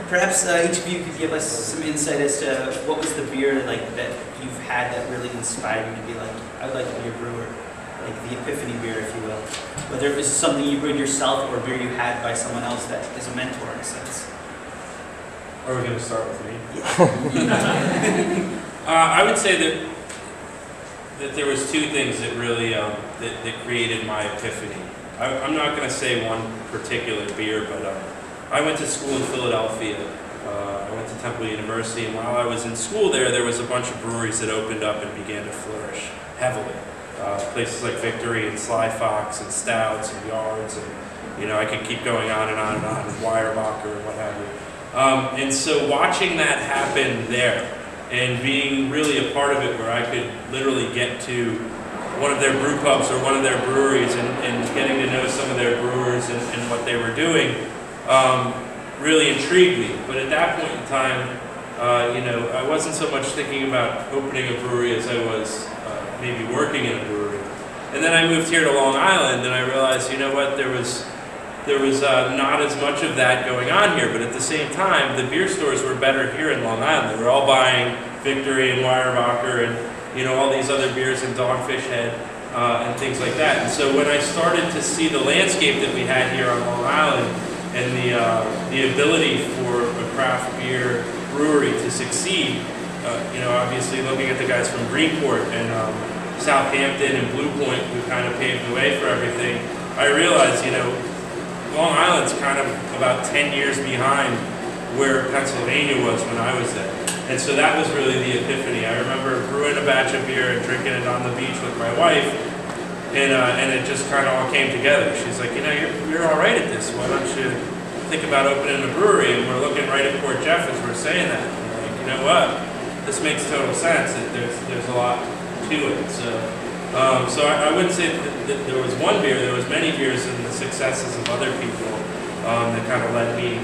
Perhaps each of you could give us some insight as to what was the beer that you've had that really inspired you to be like, I would like to be a brewer, like the epiphany beer, if you will. Whether it was something you brewed yourself or beer you had by someone else that is a mentor in a sense. Are we going to start with me? Yeah. I would say that there was two things that really that created my epiphany. I'm not going to say one particular beer, but I went to school in Philadelphia. I went to Temple University, and while I was in school there was a bunch of breweries that opened up and began to flourish heavily. Places like Victory and Sly Fox and Stouts and Yards, and I could keep going on and on and on, and Weyerbacher and what have you. And so watching that happen there and being really a part of it, where I could literally get to one of their brew pubs or one of their breweries and getting to know some of their brewers and what they were doing, really intrigued me. But at that point in time, I wasn't so much thinking about opening a brewery as I was maybe working in a brewery. And then I moved here to Long Island, and I realized, you know what, there was not as much of that going on here, but at the same time, the beer stores were better here in Long Island. They were all buying Victory and Weyerbacher and all these other beers and Dogfish Head and things like that. And so when I started to see the landscape that we had here on Long Island and the ability for a craft beer brewery to succeed, obviously looking at the guys from Greenport and Southampton and Blue Point who kind of paved the way for everything, I realized, Long Island's kind of about 10 years behind where Pennsylvania was when I was there. And so that was really the epiphany. I remember brewing a batch of beer and drinking it on the beach with my wife, and it just kind of all came together. She's like, you're all right at this. Why don't you think about opening a brewery? And we're looking right at Port Jeff as we're saying that. And we're like, you know what? This makes total sense. There's a lot to it. So I wouldn't say that there was one beer. There was many beers and the successes of other people that kind of led me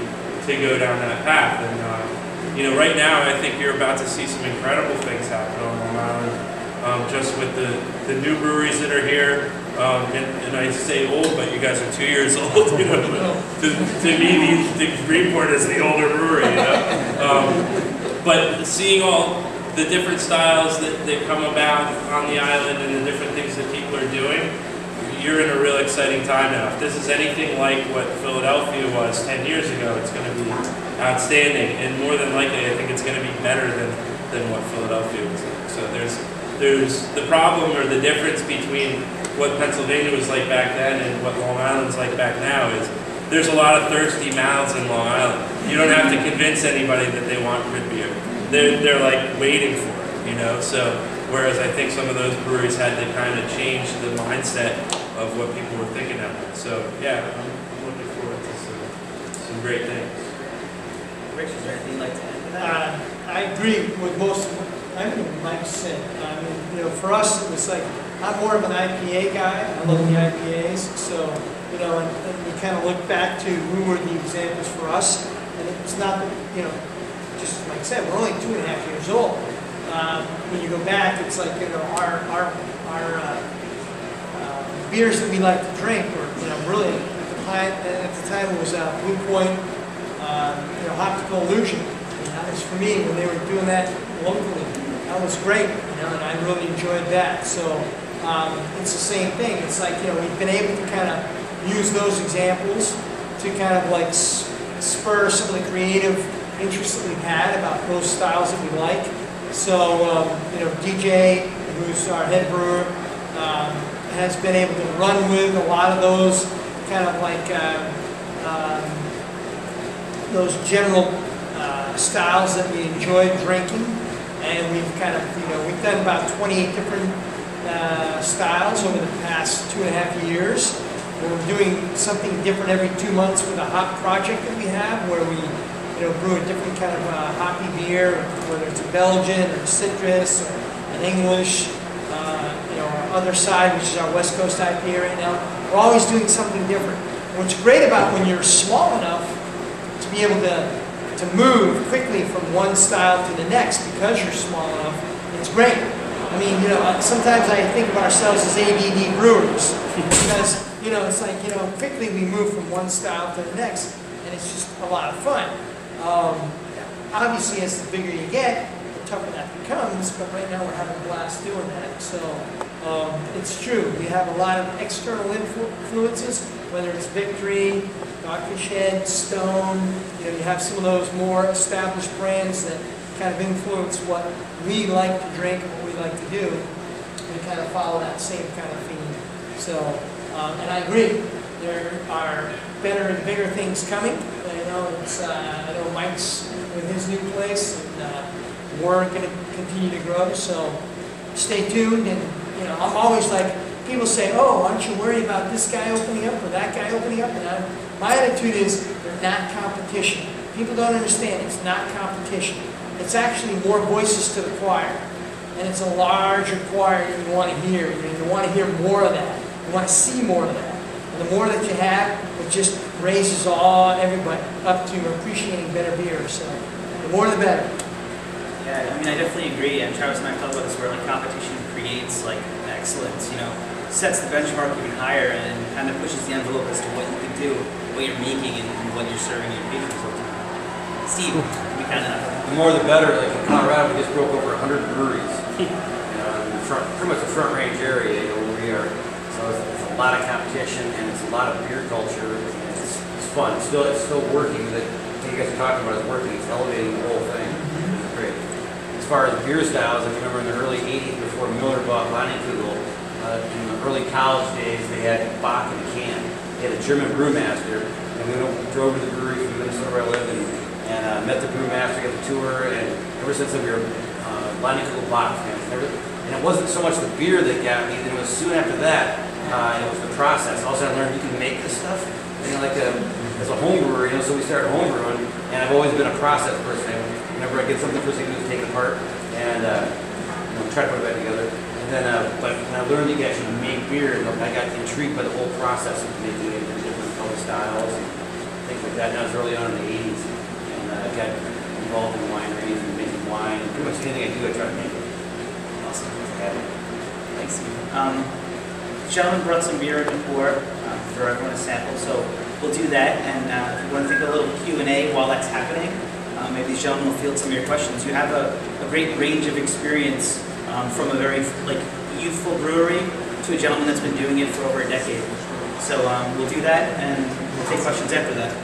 to go down that path. And right now I think you're about to see some incredible things happen on Long Island, just with the new breweries that are here. And I say old, but you guys are 2 years old. To me, the Greenport is the older brewery. But seeing all the different styles that come about on the island and the different things that people are doing, you're in a real exciting time now. If this is anything like what Philadelphia was 10 years ago, it's going to be outstanding. And more than likely, I think it's going to be better than what Philadelphia was like. So there's the problem or the difference between what Pennsylvania was like back then and what Long Island's like back now is there's a lot of thirsty mouths in Long Island. You don't have to convince anybody that they want good beer. They're like waiting for it, So whereas I think some of those breweries had to kind of change the mindset of what people were thinking of. So yeah, I'm looking forward to some great things. Rich, is there anything you'd like to add to that? I agree with most of what Mike said. For us, it was like, I'm more of an IPA guy. I love the IPAs. So, and we kind of look back to who were the examples for us. And it's not, just like I said, we're only 2.5 years old. When you go back, it's like, our beers that we like to drink were, really, at the time it was Blue Point, Optical Illusion. That was for me when they were doing that locally. That was great, and I really enjoyed that. So it's the same thing. It's like, we've been able to kind of use those examples to kind of like spur some of the creative interest that we've had about those styles that we like. So, DJ, who's our head brewer, has been able to run with a lot of those kind of like those general styles that we enjoy drinking, and we've kind of, we've done about 28 different styles over the past 2.5 years. We're doing something different every 2 months with a hop project that we have, where we brew a different kind of hoppy beer, whether it's a Belgian or a citrus or an English, our other side, which is our West Coast IPA right now. We're always doing something different. What's great about when you're small enough to be able to move quickly from one style to the next because you're small enough, it's great. I mean, sometimes I think of ourselves as ADD brewers because, it's like, quickly we move from one style to the next. And and it's just a lot of fun. Obviously, as the bigger you get, the tougher that becomes, but right now we're having a blast doing that. So it's true, we have a lot of external influences, whether it's Victory, Dogfish Head, Stone, you know, you have some of those more established brands that kind of influence what we like to drink, what we like to do. We kind of follow that same kind of theme. So, and I agree, there are better and bigger things coming. You know, I know Mike's with his new place, and we're going to continue to grow. So, stay tuned. And you know, I'm always like, people say, "Oh, aren't you worried about this guy opening up or that guy opening up?" And my attitude is, they're not competition. People don't understand. It's not competition. It's actually more voices to the choir, and it's a larger choir that you want to hear. You want to hear more of that. You want to see more of that. And the more that you have, it just raises everybody up to appreciating better beer. So the more the better. Yeah, I mean, I definitely agree. And Travis and I talked about this, where like competition creates like excellence. You know, sets the benchmark even higher and kind of pushes the envelope as to what you can do, what you're making, and what you're serving your patrons ultimately. Steve, we kind of. The more the better. Like in Colorado, we just broke over 100 breweries. You know, in the pretty much the Front Range area, you know, where we are. So it's a lot of competition, and it's a lot of beer culture, and it's fun. It's still working. What you guys are talking about is working. It's elevating the whole thing. It's great. As far as beer styles, I remember in the early 80s, before Miller bought Vandenburgh, in the early college days, they had Bach in a can. They had a German Brewmaster, and we drove to the brewery from Minnesota where I lived, and met the Brewmaster, got the tour, and ever since then we were Vandenburgh Bach fans. And it wasn't so much the beer that got me, it was soon after that, it was the process. Also, I learned you can make this stuff, you know, like as a home brewer, you know, so we started home brewing, and I've always been a process person. Whenever I get something, first thing I do is take it apart and you know, try to put it back together. And then, but when I learned you can actually make beer, I got intrigued by the whole process of making it in different color styles and things like that. And that was early on in the 80s, and I got involved in wineries and making wine. And pretty much anything I do, I try to make it. Awesome. Thanks, Steve. Gentlemen brought some beer to pour for everyone to sample, so we'll do that. And if you want to think a little Q&A while that's happening, maybe these gentlemen will field some of your questions. You have a great range of experience from a very youthful brewery to a gentleman that's been doing it for over a decade. So we'll do that, and we'll take questions after that.